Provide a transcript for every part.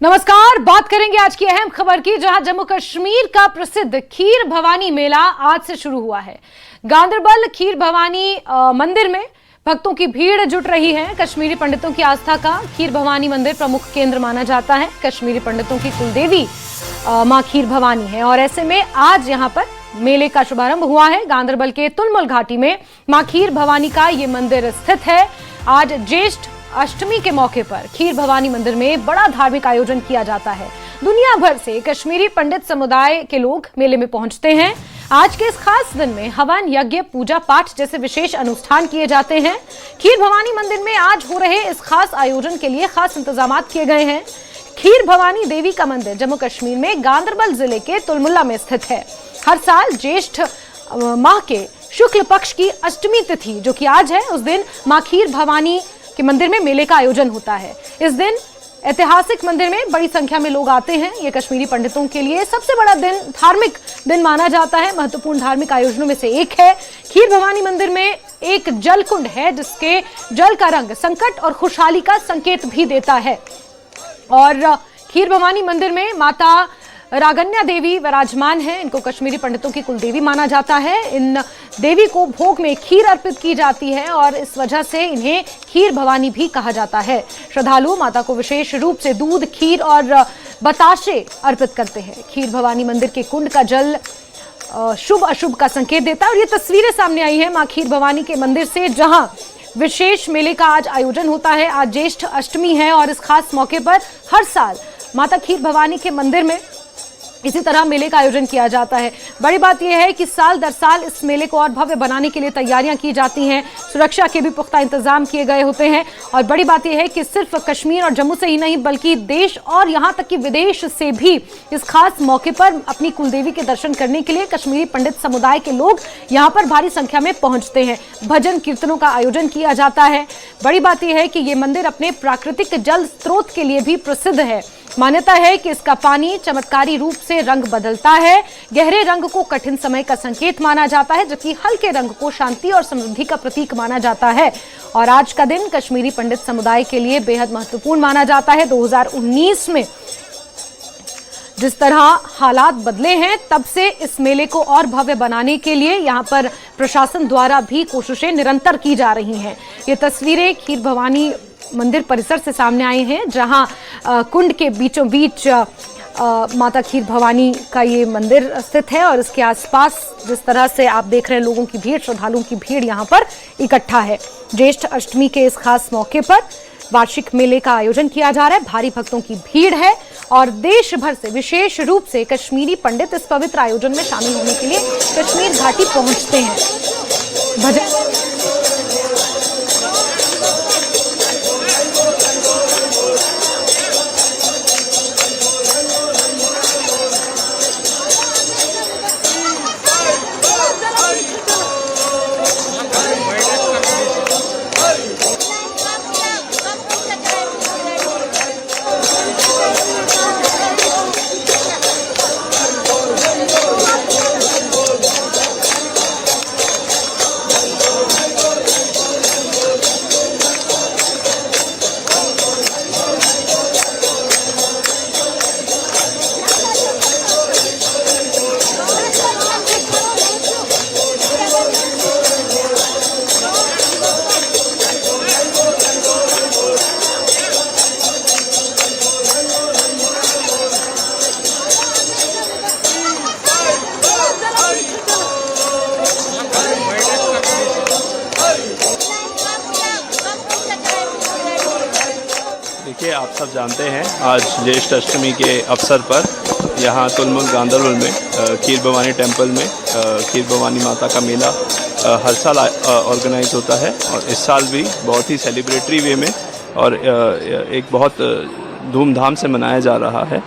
नमस्कार। बात करेंगे आज की अहम खबर की, जहां जम्मू कश्मीर का प्रसिद्ध खीर भवानी मेला आज से शुरू हुआ है। गांदरबल खीर भवानी मंदिर में भक्तों की भीड़ जुट रही है। कश्मीरी पंडितों की आस्था का खीर भवानी मंदिर प्रमुख केंद्र माना जाता है। कश्मीरी पंडितों की कुलदेवी मां खीर भवानी है और ऐसे में आज यहां पर मेले का शुभारंभ हुआ है। गांदरबल के तुलमुल घाटी में मां खीर भवानी का ये मंदिर स्थित है। आज ज्येष्ठ अष्टमी के मौके पर खीर भवानी मंदिर में बड़ा धार्मिक आयोजन किया जाता है। दुनिया भर से कश्मीरी पंडित समुदाय के लोग मेले में पहुंचते हैं। आज के इस खास दिन में हवन, यज्ञ, पूजा पाठ जैसे विशेष अनुष्ठान किए जाते हैं। खीर भवानी मंदिर में आज हो रहे इस खास आयोजन के लिए खास इंतजाम किए गए हैं। खीर भवानी देवी का मंदिर जम्मू कश्मीर में गांदरबल जिले के तुलमुल्ला में स्थित है। हर साल ज्येष्ठ माह के शुक्ल पक्ष की अष्टमी तिथि जो कि आज है, उस दिन मां खीर भवानी के मंदिर में मेले का आयोजन होता है। इस दिन ऐतिहासिक मंदिर में बड़ी संख्या में लोग आते हैं। ये कश्मीरी पंडितों के लिए सबसे बड़ा दिन, धार्मिक दिन माना जाता है। महत्वपूर्ण धार्मिक आयोजनों में से एक है। खीर भवानी मंदिर में एक जल कुंड है जिसके जल का रंग संकट और खुशहाली का संकेत भी देता है। और खीर भवानी मंदिर में माता रागन्या देवी विराजमान है। इनको कश्मीरी पंडितों की कुलदेवी माना जाता है। इन देवी को भोग में खीर अर्पित की जाती है और इस वजह से इन्हें खीर भवानी भी कहा जाता है। श्रद्धालु माता को विशेष रूप से दूध, खीर और बताशे अर्पित करते हैं। खीर भवानी मंदिर के कुंड का जल शुभ अशुभ का संकेत देता है और ये तस्वीरें सामने आई है मां खीर भवानी के मंदिर से, जहां विशेष मेले का आज आयोजन होता है। आज ज्येष्ठ अष्टमी है और इस खास मौके पर हर साल माता खीर भवानी के मंदिर में इसी तरह मेले का आयोजन किया जाता है। बड़ी बात यह है कि साल दर साल इस मेले को और भव्य बनाने के लिए तैयारियां की जाती हैं। सुरक्षा के भी पुख्ता इंतजाम किए गए होते हैं और बड़ी बात यह है कि सिर्फ कश्मीर और जम्मू से ही नहीं बल्कि देश और यहां तक कि विदेश से भी इस खास मौके पर अपनी कुलदेवी के दर्शन करने के लिए कश्मीरी पंडित समुदाय के लोग यहां पर भारी संख्या में पहुंचते हैं। भजन कीर्तनों का आयोजन किया जाता है। बड़ी बात यह है कि ये मंदिर अपने प्राकृतिक जल स्रोत के लिए भी प्रसिद्ध है। मान्यता है कि इसका पानी चमत्कारी रूप से रंग बदलता है। गहरे रंग को कठिन समय का संकेत माना जाता है, जबकि हल्के रंग को शांति और समृद्धि का प्रतीक माना जाता है। और आज का दिन कश्मीरी पंडित समुदाय के लिए बेहद महत्वपूर्ण माना जाता है। 2019 में जिस तरह हालात बदले हैं, तब से इस मेले को और भव्य बनाने के लिए यहाँ पर प्रशासन द्वारा भी कोशिशें निरंतर की जा रही हैं। ये तस्वीरें खीर भवानी मंदिर परिसर से सामने आई हैं, जहां कुंड के बीचों बीच माता खीर भवानी का ये मंदिर स्थित है और इसके आसपास जिस तरह से आप देख रहे हैं लोगों की भीड़, श्रद्धालुओं की भीड़ यहाँ पर इकट्ठा है। ज्येष्ठ अष्टमी के इस खास मौके पर वार्षिक मेले का आयोजन किया जा रहा है। भारी भक्तों की भीड़ है और देश भर से विशेष रूप से कश्मीरी पंडित इस पवित्र आयोजन में शामिल होने के लिए कश्मीर घाटी पहुंचते हैं। देखिए, आप सब जानते हैं आज ज्येष्ठ अष्टमी के अवसर पर यहाँ तुलमुल गांदरबल में खीर भवानी टेम्पल में खीर भवानी माता का मेला हर साल ऑर्गेनाइज होता है और इस साल भी बहुत ही सेलिब्रेटरी वे में और एक बहुत धूमधाम से मनाया जा रहा है।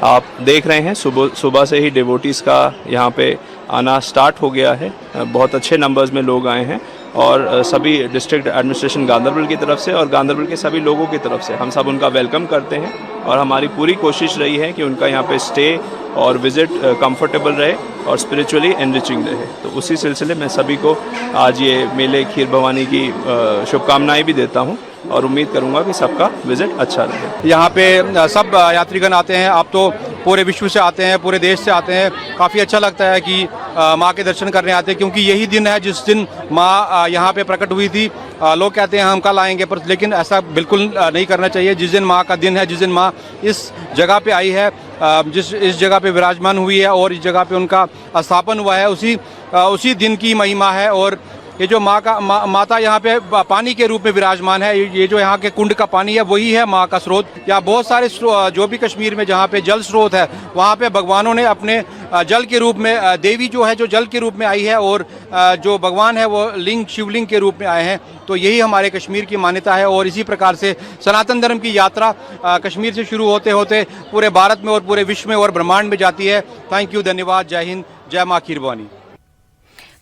आप देख रहे हैं सुबह से ही डिवोटीज़ का यहाँ पे आना स्टार्ट हो गया है। बहुत अच्छे नंबर्स में लोग आए हैं और सभी डिस्ट्रिक्ट एडमिनिस्ट्रेशन गांदरबल की तरफ से और गांदरबल के सभी लोगों की तरफ से हम सब उनका वेलकम करते हैं। और हमारी पूरी कोशिश रही है कि उनका यहाँ पे स्टे और विज़िट कंफर्टेबल रहे और स्पिरिचुअली एनरिचिंग रहे। तो उसी सिलसिले में सभी को आज ये मेले खीर भवानी की शुभकामनाएं भी देता हूँ और उम्मीद करूँगा कि सबका विज़िट अच्छा रहे। यहाँ पे सब यात्रीगण आते हैं, आप तो पूरे विश्व से आते हैं, पूरे देश से आते हैं। काफ़ी अच्छा लगता है कि माँ के दर्शन करने आते हैं, क्योंकि यही दिन है जिस दिन माँ यहाँ पे प्रकट हुई थी। लोग कहते हैं हम कल आएंगे, पर लेकिन ऐसा बिल्कुल नहीं करना चाहिए। जिस दिन माँ का दिन है, जिस दिन माँ इस जगह पे आई है, इस जगह पे विराजमान हुई है और इस जगह पे उनका स्थापन हुआ है, उसी दिन की महिमा है। और ये जो माता यहाँ पे पानी के रूप में विराजमान है, ये जो यहाँ के कुंड का पानी है वही है माँ का स्रोत। या बहुत सारे जो भी कश्मीर में जहाँ पे जल स्रोत है, वहाँ पे भगवानों ने अपने जल के रूप में, देवी जो है जो जल के रूप में आई है और जो भगवान है वो शिवलिंग के रूप में आए हैं। तो यही हमारे कश्मीर की मान्यता है और इसी प्रकार से सनातन धर्म की यात्रा कश्मीर से शुरू होते होते पूरे भारत में और पूरे विश्व में और ब्रह्मांड में जाती है। थैंक यू, धन्यवाद, जय हिंद, जय माँ खीर भवानी।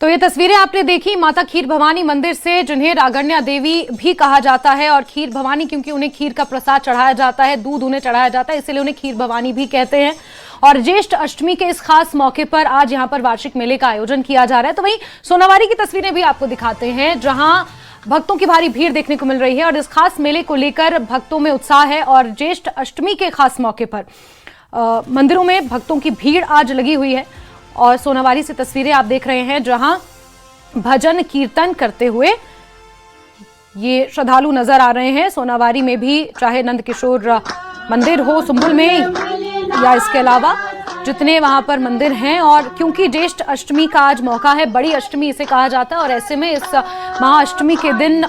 तो ये तस्वीरें आपने देखी माता खीर भवानी मंदिर से, जिन्हें रागण्या देवी भी कहा जाता है। और खीर भवानी क्योंकि उन्हें खीर का प्रसाद चढ़ाया जाता है, दूध उन्हें चढ़ाया जाता है, इसलिए उन्हें खीर भवानी भी कहते हैं। और ज्येष्ठ अष्टमी के इस खास मौके पर आज यहाँ पर वार्षिक मेले का आयोजन किया जा रहा है। तो वहीं सोनावारी की तस्वीरें भी आपको दिखाते हैं, जहां भक्तों की भारी भीड़ देखने को मिल रही है और इस खास मेले को लेकर भक्तों में उत्साह है। और ज्येष्ठ अष्टमी के खास मौके पर मंदिरों में भक्तों की भीड़ आज लगी हुई है। और सोनावारी से तस्वीरें आप देख रहे हैं, जहां भजन कीर्तन करते हुए ये श्रद्धालु नजर आ रहे हैं। सोनावारी में भी चाहे नंद किशोर मंदिर हो सुंबुल में या इसके अलावा जितने वहां पर मंदिर हैं, और क्योंकि ज्येष्ठ अष्टमी का आज मौका है, बड़ी अष्टमी इसे कहा जाता है, और ऐसे में इस महाअष्टमी के दिन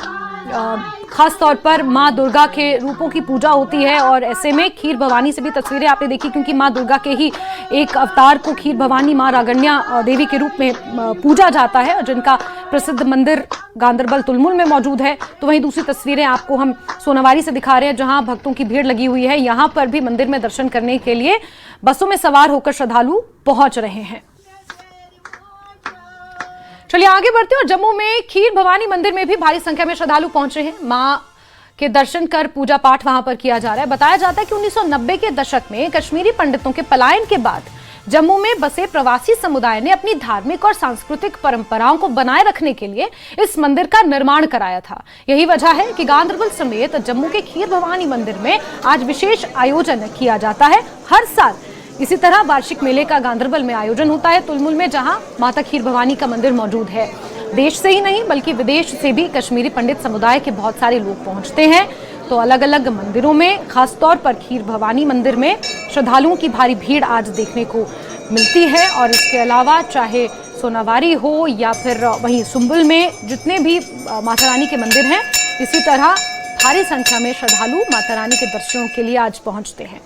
खास तौर पर माँ दुर्गा के रूपों की पूजा होती है। और ऐसे में खीर भवानी से भी तस्वीरें आपने देखी, क्योंकि माँ दुर्गा के ही एक अवतार को खीर भवानी माँ रागण्या देवी के रूप में पूजा जाता है, जिनका प्रसिद्ध मंदिर गांदरबल तुलमुल में मौजूद है। तो वहीं दूसरी तस्वीरें आपको हम सोनावारी से दिखा रहे हैं, जहां भक्तों की भीड़ लगी हुई है। यहां पर भी मंदिर में दर्शन करने के लिए बसों में सवार होकर श्रद्धालु पहुंच रहे हैं। चलिए आगे बढ़ते हैं और जम्मू में खीर भवानी मंदिर में भी भारी संख्या में श्रद्धालु पहुंचे हैं। मां के दर्शन कर पूजा पाठ वहां पर किया जा रहा है। बताया जाता है कि 1990 के दशक में कश्मीरी पंडितों के पलायन के बाद जम्मू में बसे प्रवासी समुदाय ने अपनी धार्मिक और सांस्कृतिक परंपराओं को बनाए रखने के लिए इस मंदिर का निर्माण कराया था। यही वजह है कि गांदरबल समेत जम्मू के खीर भवानी मंदिर में आज विशेष आयोजन किया जाता है। हर साल इसी तरह वार्षिक मेले का गांदरबल में आयोजन होता है, तुलमुल में, जहां माता खीर भवानी का मंदिर मौजूद है। देश से ही नहीं बल्कि विदेश से भी कश्मीरी पंडित समुदाय के बहुत सारे लोग पहुंचते हैं। तो अलग अलग मंदिरों में, खासतौर पर खीर भवानी मंदिर में श्रद्धालुओं की भारी भीड़ आज देखने को मिलती है। और इसके अलावा चाहे सोनावारी हो या फिर वहीं सुंबुल में जितने भी माता रानी के मंदिर हैं, इसी तरह भारी संख्या में श्रद्धालु माता रानी के दर्शनों के लिए आज पहुंचते हैं।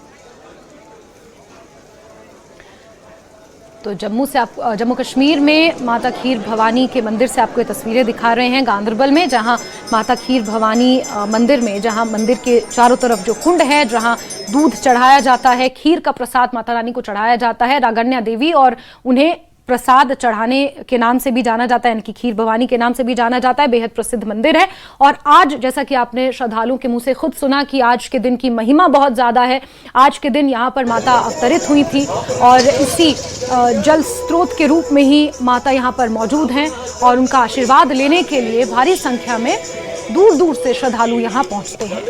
तो जम्मू कश्मीर में माता खीर भवानी के मंदिर से आपको ये तस्वीरें दिखा रहे हैं गांदरबल में, जहां माता खीर भवानी मंदिर में, जहां मंदिर के चारों तरफ जो कुंड है, जहां दूध चढ़ाया जाता है, खीर का प्रसाद माता रानी को चढ़ाया जाता है। रागण्या देवी और उन्हें प्रसाद चढ़ाने के नाम से भी जाना जाता है, यानी कि खीर भवानी के नाम से भी जाना जाता है। बेहद प्रसिद्ध मंदिर है। और आज जैसा कि आपने श्रद्धालुओं के मुंह से खुद सुना कि आज के दिन की महिमा बहुत ज्यादा है। आज के दिन यहाँ पर माता अवतरित हुई थी और इसी जल स्रोत के रूप में ही माता यहाँ पर मौजूद हैं और उनका आशीर्वाद लेने के लिए भारी संख्या में दूर दूर से श्रद्धालु यहाँ पहुंचते हैं।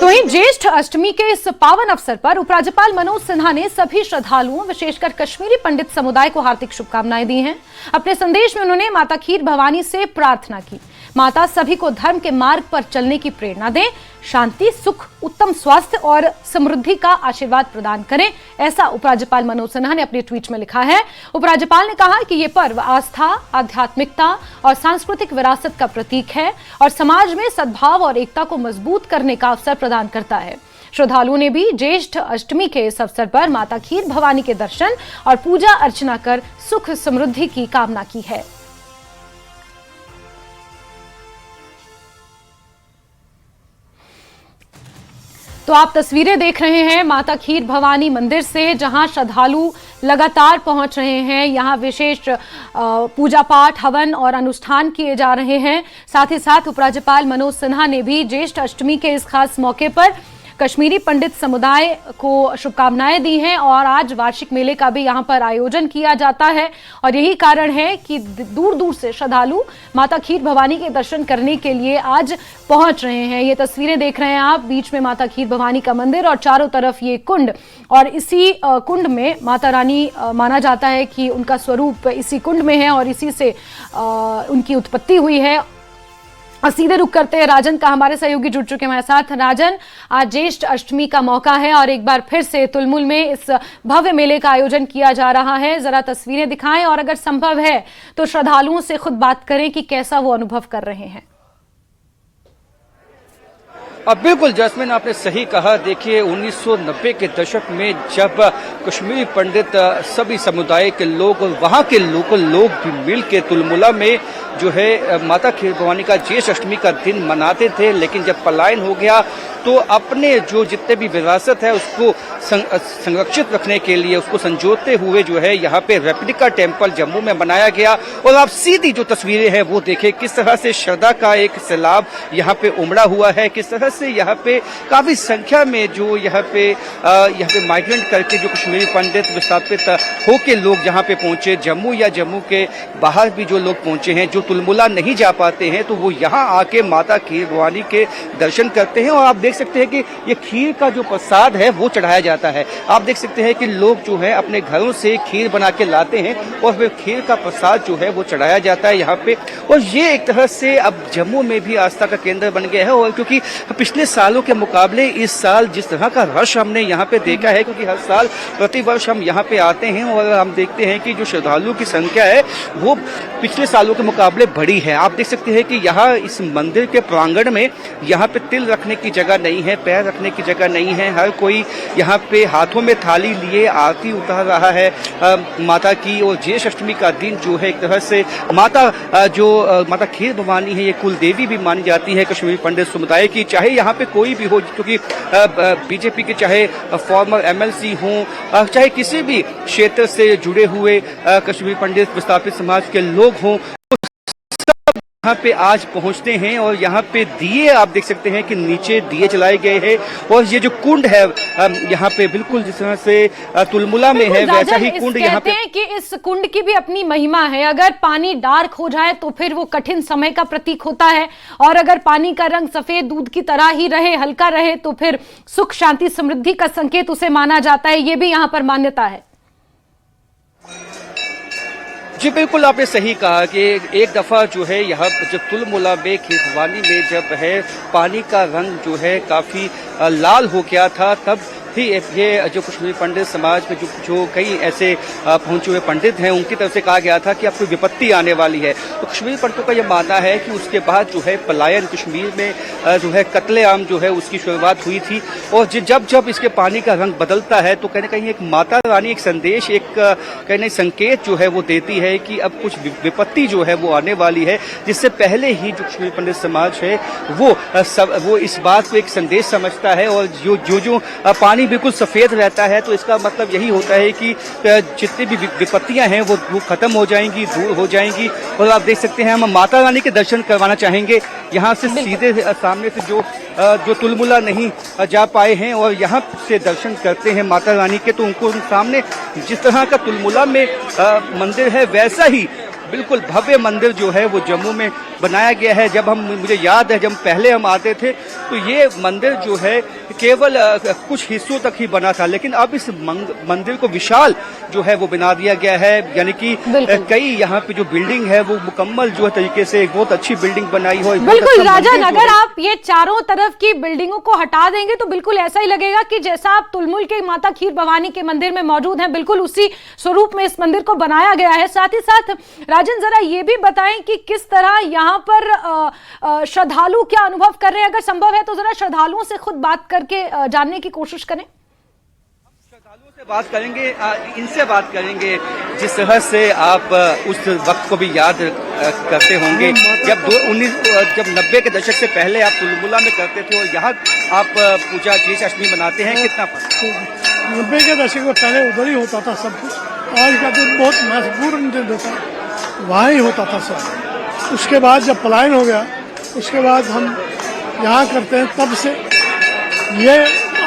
तो इन ज्येष्ठ अष्टमी के इस पावन अवसर पर उपराज्यपाल मनोज सिन्हा ने सभी श्रद्धालुओं, विशेषकर कश्मीरी पंडित समुदाय को हार्दिक शुभकामनाएं दी हैं। अपने संदेश में उन्होंने माता खीर भवानी से प्रार्थना की, माता सभी को धर्म के मार्ग पर चलने की प्रेरणा दें, शांति, सुख, उत्तम स्वास्थ्य और समृद्धि का आशीर्वाद प्रदान करें, ऐसा उपराज्यपाल मनोज सिन्हा ने अपने ट्वीट में लिखा है। उपराज्यपाल ने कहा कि ये पर्व आस्था, आध्यात्मिकता और सांस्कृतिक विरासत का प्रतीक है और समाज में सद्भाव और एकता को मजबूत करने का अवसर प्रदान करता है। श्रद्धालुओं ने भी ज्येष्ठ अष्टमी के इस अवसर पर माता खीर भवानी के दर्शन और पूजा अर्चना कर सुख समृद्धि की कामना की है। तो आप तस्वीरें देख रहे हैं माता खीर भवानी मंदिर से, जहां श्रद्धालु लगातार पहुंच रहे हैं। यहां विशेष पूजा पाठ, हवन और अनुष्ठान किए जा रहे हैं। साथ ही साथ उपराज्यपाल मनोज सिन्हा ने भी ज्येष्ठ अष्टमी के इस खास मौके पर कश्मीरी पंडित समुदाय को शुभकामनाएं दी हैं और आज वार्षिक मेले का भी यहां पर आयोजन किया जाता है। और यही कारण है कि दूर दूर से श्रद्धालु माता खीर भवानी के दर्शन करने के लिए आज पहुंच रहे हैं। ये तस्वीरें देख रहे हैं आप, बीच में माता खीर भवानी का मंदिर और चारों तरफ ये कुंड, और इसी कुंड में माता रानी माना जाता है कि उनका स्वरूप इसी कुंड में है और इसी से उनकी उत्पत्ति हुई है। और सीधे रुक करते हैं राजन का, हमारे सहयोगी जुड़ चुके हैं हमारे साथ। राजन, आज ज्येष्ठ अष्टमी का मौका है और एक बार फिर से तुलमुल में इस भव्य मेले का आयोजन किया जा रहा है। जरा तस्वीरें दिखाएं और अगर संभव है तो श्रद्धालुओं से खुद बात करें कि कैसा वो अनुभव कर रहे हैं। बिल्कुल जैस्मिन, आपने सही कहा। देखिए 1990 के दशक में जब कश्मीरी पंडित सभी समुदाय के लोग और वहाँ के लोकल लोग भी मिल के तुलमुला में जो है माता खीर भवानी का ज्येष्ठ अष्टमी का दिन मनाते थे, लेकिन जब पलायन हो गया तो अपने जो जितने भी विरासत है उसको संरक्षित रखने के लिए, उसको संजोते हुए जो है यहाँ पे रेप्लिका टेम्पल जम्मू में बनाया गया। और आप सीधी जो तस्वीरें हैं वो देखें, किस तरह से श्रद्धा का एक सैलाब यहाँ पे उमड़ा हुआ है, किस तरह से यहाँ पे काफी संख्या में जो यहाँ पे माइग्रेंट करके जो कश्मीरी पंडित विस्थापित होके लोग यहाँ पे पहुंचे, जम्मू या जम्मू के बाहर भी जो लोग पहुंचे हैं, जो तुलमुला नहीं जा पाते हैं तो वो यहाँ आके माता खीर भवानी के दर्शन करते हैं। और आप देख सकते हैं कि ये खीर का जो प्रसाद है वो चढ़ाया जाता है। आप देख सकते हैं कि लोग जो है अपने घरों से खीर बना के लाते हैं और फिर खीर का प्रसाद जो है वो चढ़ाया जाता है यहाँ पे। और ये एक तरह से अब जम्मू में भी आस्था का केंद्र बन गया है। और क्योंकि पिछले सालों के मुकाबले इस साल जिस तरह का रश हमने यहाँ पे देखा है, क्योंकि हर साल प्रतिवर्ष हम यहाँ पे आते हैं और हम देखते हैं कि जो श्रद्धालुओं की संख्या है वो पिछले सालों के मुकाबले बड़ी है। आप देख सकते हैं कि यहाँ इस मंदिर के प्रांगण में यहाँ पे तिल रखने की जगह नहीं है, पैर रखने की जगह नहीं है। हर कोई यहाँ पे हाथों में थाली लिए आरती उतार रहा है माता की। और ज्येष्ठ अष्टमी का दिन जो है एक तरह से माता खीर भवानी है, ये कुल देवी भी मानी जाती है कश्मीरी पंडित समुदाय की। चाहे यहाँ पे कोई भी हो, क्योंकि बीजेपी के चाहे फॉर्मर एमएलसी हों, चाहे किसी भी क्षेत्र से जुड़े हुए कश्मीरी पंडित विस्थापित समाज के लोग हों, यहाँ पे आज पहुंचते हैं। और यहाँ पे दिए आप देख सकते हैं कि नीचे दिए जलाए गए हैं। और ये जो कुंड है यहाँ पे बिल्कुल जिस तरह से तुलमुला में है वैसा ही कुंड यहाँ पे। कहते हैं कि इस कुंड की भी अपनी महिमा है। अगर पानी डार्क हो जाए तो फिर वो कठिन समय का प्रतीक होता है, और अगर पानी का रंग सफेद दूध की तरह ही रहे, हल्का रहे, तो फिर सुख, शांति, समृद्धि का संकेत उसे माना जाता है। ये भी यहाँ पर मान्यता है। जी बिल्कुल, आपने सही कहा कि एक दफ़ा जो है यहाँ जब तुलमुला में खीर भवानी में जब है पानी का रंग जो है काफ़ी लाल हो गया था, तब ही ये जो कश्मीरी पंडित समाज में जो कई ऐसे पहुंचे हुए पंडित हैं उनकी तरफ से कहा गया था कि अब कोई विपत्ति आने वाली है। तो कश्मीरी पंडितों का यह मानना है कि उसके बाद जो है पलायन, कश्मीर में जो है कत्लेआम जो है उसकी शुरुआत हुई थी। और जब जब इसके पानी का रंग बदलता है तो कहीं ना कहीं एक माता रानी एक संदेश, एक कहीं संकेत जो है वो देती है कि अब कुछ विपत्ति जो है वो आने वाली है, जिससे पहले ही जो कश्मीरी पंडित समाज है वो इस बात को एक संदेश समझता है। और जो पानी बिल्कुल सफेद रहता है तो इसका मतलब यही होता है कि जितनी भी विपत्तियां हैं वो खत्म हो जाएंगी, दूर हो जाएंगी। और आप देख सकते हैं हम माता रानी के दर्शन करवाना चाहेंगे यहाँ से सीधे सामने से जो तुलमुला नहीं जा पाए हैं और यहाँ से दर्शन करते हैं माता रानी के, तो उनको सामने जिस तरह का तुलमुला में मंदिर है वैसा ही बिल्कुल भव्य मंदिर जो है वो जम्मू में बनाया गया है। मुझे याद है जब पहले हम आते थे तो ये मंदिर जो है केवल कुछ हिस्सों तक ही बना था, लेकिन अब इस मंदिर को विशाल जो है वो बना दिया गया है। यानी कि कई यहाँ पे जो बिल्डिंग है वो मुकम्मल जो है तरीके से एक बहुत अच्छी बिल्डिंग बनाई हो। बिल्कुल राजन, अगर आप ये चारों तरफ की बिल्डिंगों को हटा देंगे तो बिल्कुल ऐसा ही लगेगा कि जैसा आप तुलमुल के माता खीर भवानी के मंदिर में मौजूद हैं, बिल्कुल उसी स्वरूप में इस मंदिर को बनाया गया है। साथ ही साथ राजन जरा ये भी बताएं कि किस तरह यहाँ पर श्रद्धालु क्या अनुभव कर रहे हैं। अगर संभव है तो जरा श्रद्धालुओं से खुद बात करके जानने की कोशिश करें। श्रद्धालुओं बात करेंगे, इनसे बात करेंगे जिस तरह से आप उस वक्त को भी याद करते होंगे जब 90 के दशक से पहले आप तुलमुला में करते थे और यहाँ आप पूजा ज्येष्ठ अष्टमी मनाते हैं, कितना फर्क? 90 के दशक में पहले उधर ही होता था सब कुछ। आज का दिन बहुत महत्वपूर्ण दिन होता है, वहाँ ही होता था सब। उसके बाद जब पलायन हो गया उसके बाद हम यहाँ करते हैं, तब से ये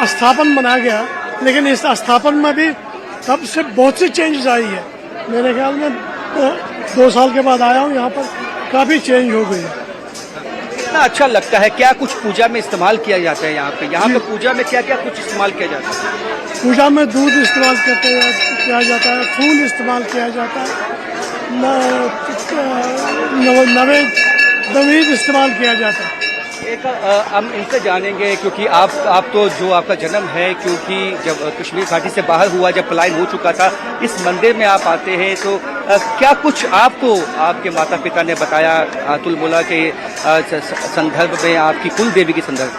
स्थापन बनाया गया। लेकिन इस स्थापन में भी तब से बहुत सी चेंजेस आई है। मेरे ख्याल में 2 साल के बाद आया हूँ यहाँ पर, काफ़ी चेंज हो गई है। कितना अच्छा लगता है, क्या कुछ पूजा में इस्तेमाल किया जाता है यहाँ पे? यहाँ पे पूजा में क्या क्या कुछ इस्तेमाल किया जाता है? पूजा में दूध इस्तेमाल किया जाता है, फूल इस्तेमाल किया जाता है, नवेद इस्तेमाल किया जाता है। एक हम इनसे जानेंगे क्योंकि आप तो जो आपका जन्म है, क्योंकि जब कश्मीर घाटी से बाहर हुआ, जब पलायन हो चुका था, इस मंदिर में आप आते हैं, तो क्या कुछ आपको आपके माता पिता ने बताया तुलमुला के संदर्भ में, आपकी कुल देवी के संदर्भ?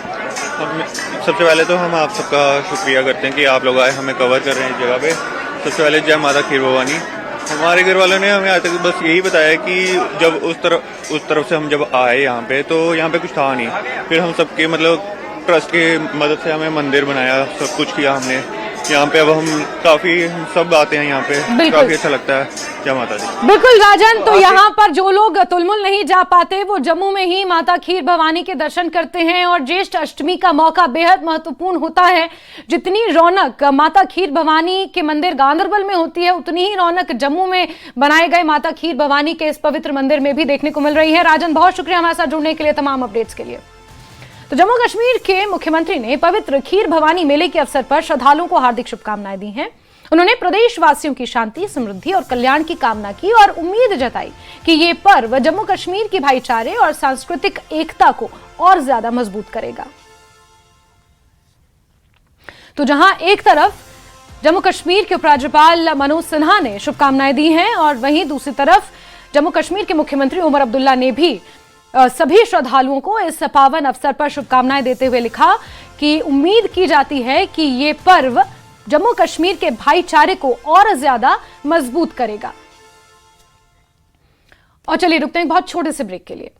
सबसे पहले तो हम आप सबका शुक्रिया करते हैं कि आप लोग आए, हमें कवर कर रहे हैं इस जगह पे। सबसे पहले जय माता खीर भवानी। हमारे घर वालों ने हमें आज तक बस यही बताया कि जब उस तरफ से हम जब आए यहाँ पे, तो यहाँ पे कुछ था नहीं। फिर हम सबके मतलब ट्रस्ट के मदद से हमें मंदिर बनाया, सब कुछ किया हमने यहाँ पे। अब हम काफी सब आते हैं यहाँ पे, काफी अच्छा लगता है। जय माता दी। बिल्कुल राजन, तो यहाँ पर जो लोग तुलमुल नहीं जा पाते वो जम्मू में ही माता खीर भवानी के दर्शन करते हैं और ज्येष्ठ अष्टमी का मौका बेहद महत्वपूर्ण होता है। जितनी रौनक माता खीर भवानी के मंदिर गांदरबल में होती है, उतनी ही रौनक जम्मू में बनाए गए माता खीर भवानी के इस पवित्र मंदिर में भी देखने को मिल रही है। राजन, बहुत शुक्रिया हमारे साथ जुड़ने के लिए, तमाम अपडेट्स के लिए। तो जम्मू कश्मीर के मुख्यमंत्री ने पवित्र खीर भवानी मेले के अवसर पर श्रद्धालुओं को हार्दिक शुभकामनाएं दी हैं। उन्होंने प्रदेश वासियों की शांति, समृद्धि और कल्याण की कामना की और उम्मीद जताई कि ये पर्व जम्मू कश्मीर की भाईचारे और सांस्कृतिक एकता को और ज्यादा मजबूत करेगा। तो जहां एक तरफ जम्मू कश्मीर के उपराज्यपाल मनोज सिन्हा ने शुभकामनाएं दी हैं और वहीं दूसरी तरफ जम्मू कश्मीर के मुख्यमंत्री उमर अब्दुल्ला ने भी सभी श्रद्धालुओं को इस पावन अवसर पर शुभकामनाएं देते हुए लिखा कि उम्मीद की जाती है कि ये पर्व जम्मू कश्मीर के भाईचारे को और ज्यादा मजबूत करेगा। और चलिए रुकते हैं एक बहुत छोटे से ब्रेक के लिए।